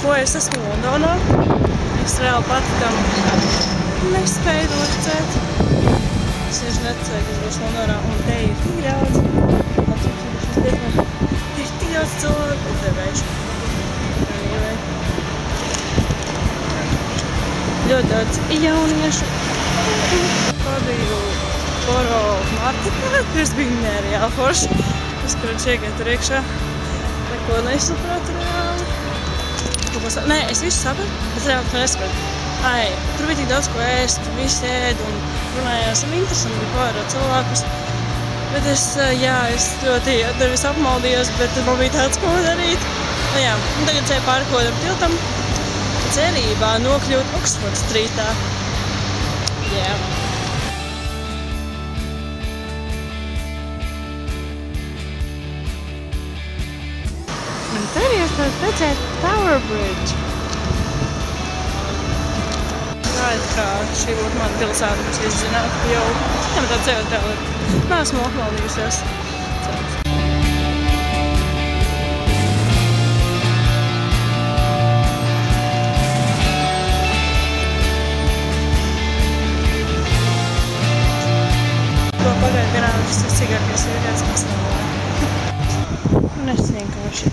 ko es esmu Londonā. Es reāli pati tam nespēju noticēt. Es vienkārši neticēju, ka es būšu Londonā, un te ir tik daudz. Te ir tik daudz cilvēku, un te veišu. Ļoti daudz jauniešu. Pabiju Boro marketā, kas bija nereāli forši. Es, kurš iegāju tur iekšā. Neko nesapratu reāli. Nē, es visu sapratu, bet reāli to nesapratu. Tur bija tik daudz ko ēst, visi ēd un runājās un interesanti bija pārēt cilvēkus. Bet es ļoti nevis apmaldījos, bet man bija tāds, ko darīt. Un tagad ceļu pāri kodam tiltam, cerībā nokļūt Oxford Streetā. Un tur jūs varat redzēt Tower Bridge. Kā šī būtu mana pilsēta, mums visi zinātu, jau citam tā dzīvot vēl ir. Neesmu apmaldījusies. To pagāju garām šis ir cigākais vīrietis pasaulē. Un es vienkārši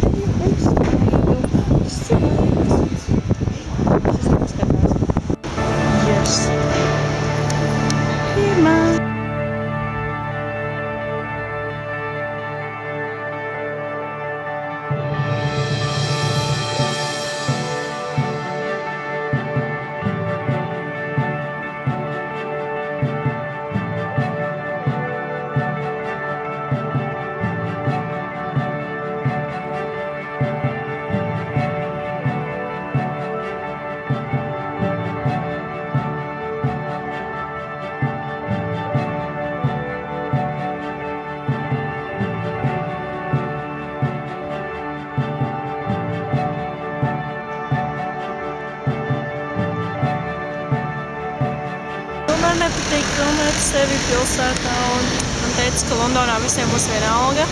Man nepatīk filmēt sevi pilsētā un man teica, ka Londonā visiem būs viena alga.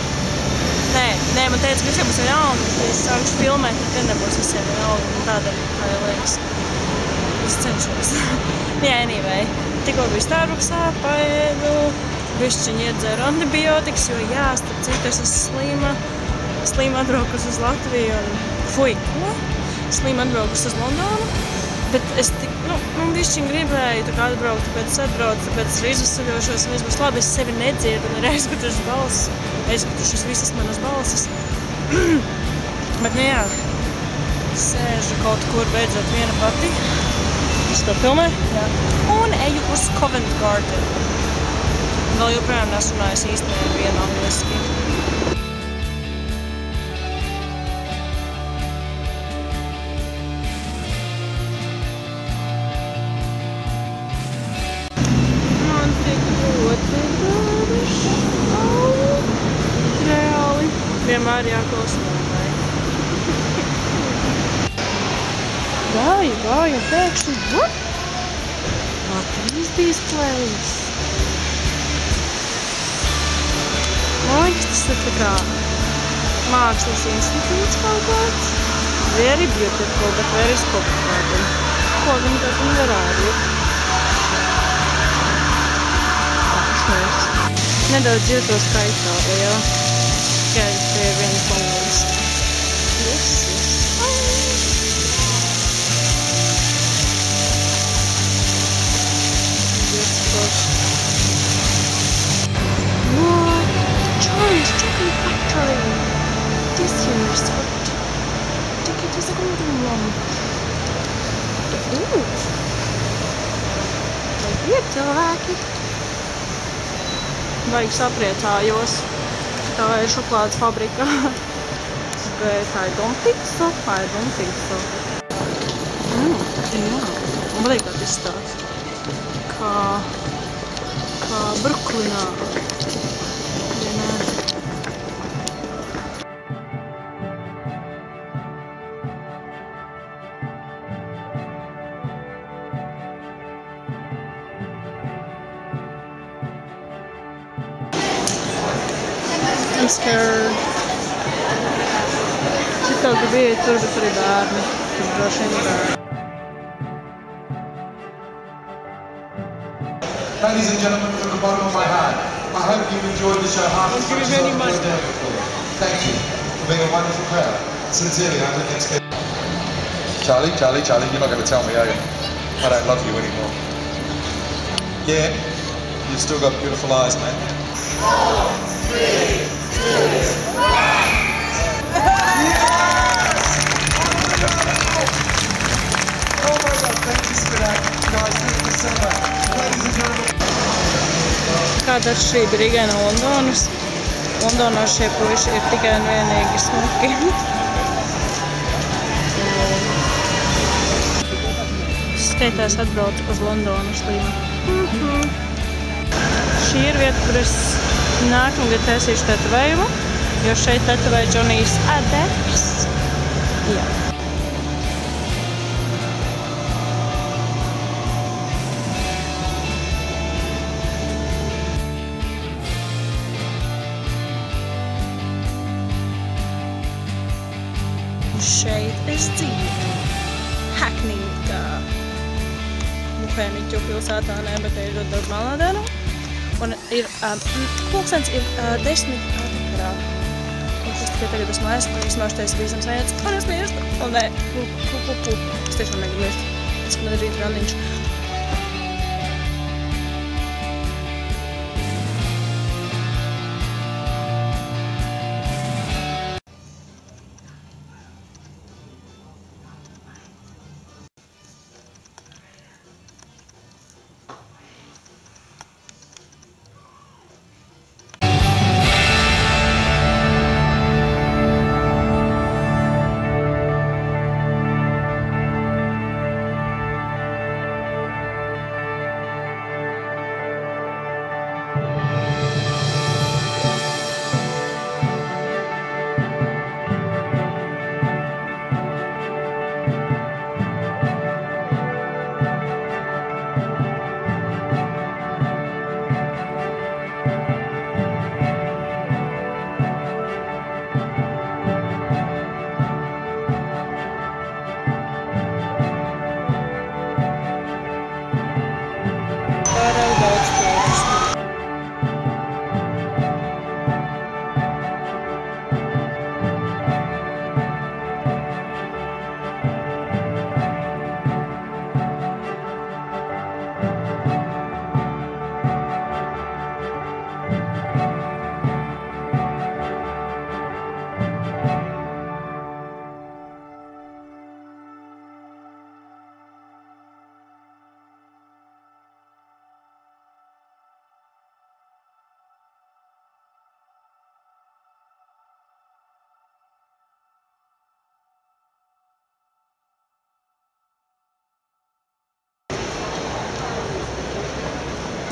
Nē, man teica, ka visiem būs viena alga, bet ja es sākšu filmēt, tad nebūs visiem viena alga un tādēļ, kā jau liekas, es cenšos. Anyway, tikko biju Starbucksā, paēdu, bišķiņi iedzēru antibiotikas, jo starp citu es esmu slima atbraukus uz Latviju un slima atbraukus uz Londonu. Bet es bišķiņ gribēju atbraukt, tāpēc es atbraucu, tāpēc es izuzsaļošos un viss būs labi, es sevi nedzirdu un ir aizgutušas balsis, aizgutušas visas manas balsis. Bet sēžu kaut kur beidzot viena pati. Es to filmē? Un eju uz Covent Garden. Vēl joprojām neesmu runājis īsti nevienu angliski. Vienmēr jāklausa mamai. Gāju, un pēkšņi, Latvijas displays. Man liekas, tas ir tā kā mākslas institūts kaut kāds. Very beautiful, but very complicated. Ko viņi tā nevarētu? Nedaudz jūtos kā Itālijā. Tikai pie viena komunas. What? Charlie's Chocolate Factory! Disney Resort. Ticket is a golden one. Vai cilvēki? Baigi sapriecājos. Tā ir šokolādes fabrika. Bet I don't think so. Man patīk, kā tas izstāsta. Kā Bruklinā. Vienmēr. I'm scared. Citādi bija tur, bet arī bērni. tad droši vien tā. Ladies and gentlemen, from the bottom of my heart, I hope you've enjoyed the show half as much as I've enjoyed doing it before. Thank you for being a wonderful crowd. Sincerely, I'm the next guest. Charlie, you're not going to tell me, are you? I don't love you anymore. Yeah, you've still got beautiful eyes, mate. 4, 3, 2, 1. Oh my God, thank you for that, guys. Thank you so much. Ladies and gentlemen. Kāda atšķirība Rīgai no Londonas? Londonā šie puiši ir tikai un vienīgi smuki. Skaitās atbraucu uz Londonas līmu. Šī ir vieta, kur es nākamgad taisīšu tetovējumu, jo šeit tetovēja Džonijs Adepts. Jā. Šeit es dzīvoju Hackneyā. Pēniķu pilsētā ne, bet ir ļoti daudz melnādienu. Un ir, pulkstens ir 10 vakarā. Un es tikai tagad esmu aizsmēju, štais bīstams vajadzis, un es mirstu. Un nē, es tiešām negribu mirst. Es, ka man ir rīt randiņš.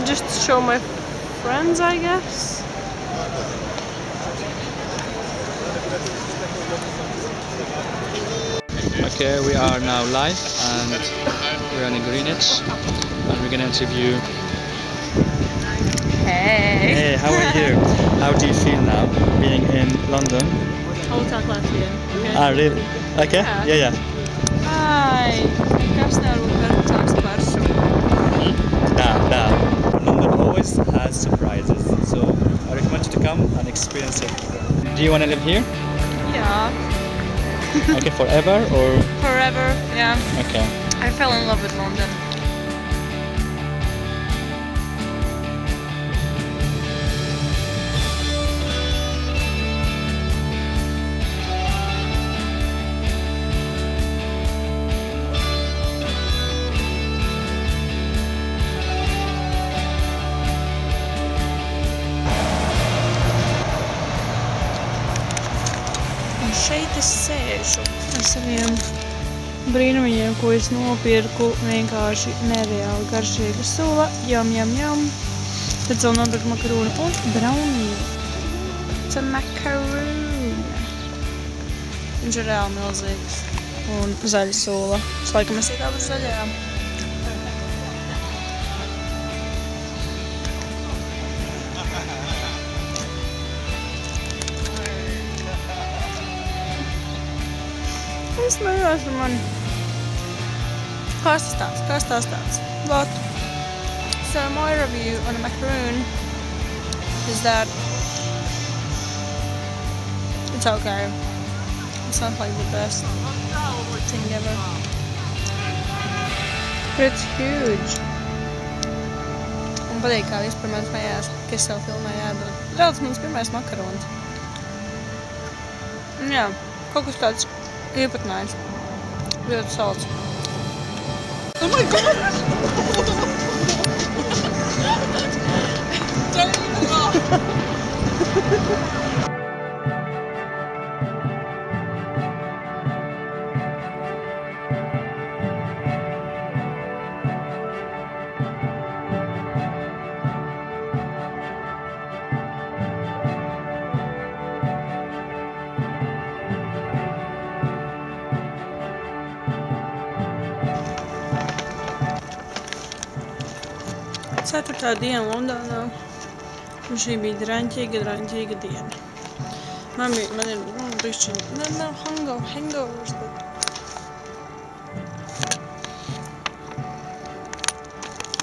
Just to show my friends, I guess. Okay, we are now live and we're in Greenwich and we're gonna interview. Hey! Hey, how are you? How do you feel now being in London? I'll talk Latvian. Okay? Ah, really? Okay? Yeah. Hi! Kas tev ir par šo? Da. London always has surprises, so I recommend you to come and experience it. Do you want to live here? Yeah. Okay, forever or? Forever, yeah. Okay. I fell in love with London. Šeit es sēžu ar saviem brīnumiņiem, ko es nopirku. Vienkārši nereāli garšīga sula. Jam. Tad vēl nopirku makarūnu un brauniju. It's a macaroon. Viņš ir reāli milzīgs. Un zaļa sula. Es laikam es iekāpu zaļajā. smējās ar mani. Kas tas tāds? But, so my review on a macaroon is that it's okay. It's not like the best thing ever. But it's huge. Man patīk, kā vispār man smējās, ka es savu filmēju ēdot. Daudz mans pirmais makarons. Jā, kaut kas tāds īpatnājs. Ļoti salds. Oh my god! Don't even laugh! Ceturtā diena Londonā, un šī bija draņķīga diena. Man ir bišķiņ, nav hangovers, bet...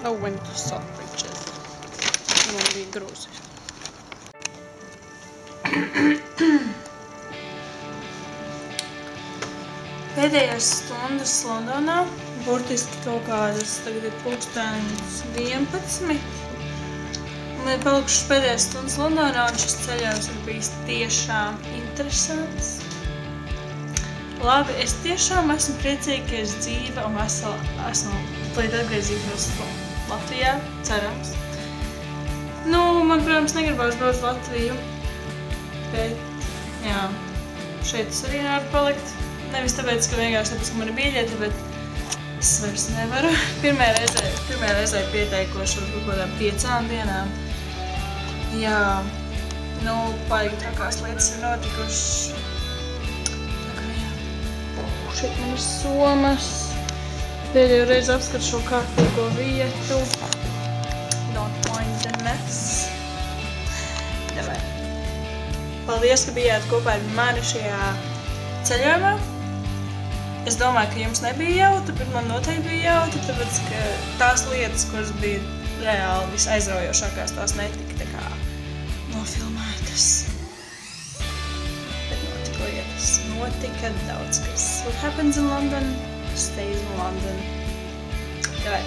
I went to Selfridges. Man bija grūzi. Pēdējās stundas Londonā, burtiski kaut kādas, tagad ir pulkstenis 11. Man ir palikušas pēdējās stundas Londonā, un šis ceļojums ir bijis tiešām interesants. Labi, es tiešām esmu priecīga, ka es dzīva un esmu līdz atgriezīšos Latvijā, cerams. Nu, man, protams, negribās braukt Latviju, bet, jā, šeit es arī nevaru palikt. Nevis tāpēc, ka vienkārši tāpēc, ka man ir biļete, bet es vairs nevaru. Pirmajā reizē pieteikos uz kaut kādām 5 dienām. Jā, nu, baigi trakās lietas ir notikušas. Tā kā jā. Šeit man ir somas. Pēdējo reizi apskatu šo kārtīgo vietu. Don't mind the mess. Davai. Paldies, ka bijāt kopā ar mani šajā ceļojumā. Es domāju, ka jums nebija jautri, bet man noteikti bija jautri, tāpēc, ka tās lietas, kuras bija reāli visaizraujošākās, tās netika tā kā nofilmētas. Bet notika lietas. Notika daudz kas. What happens in London stays in London. Davai.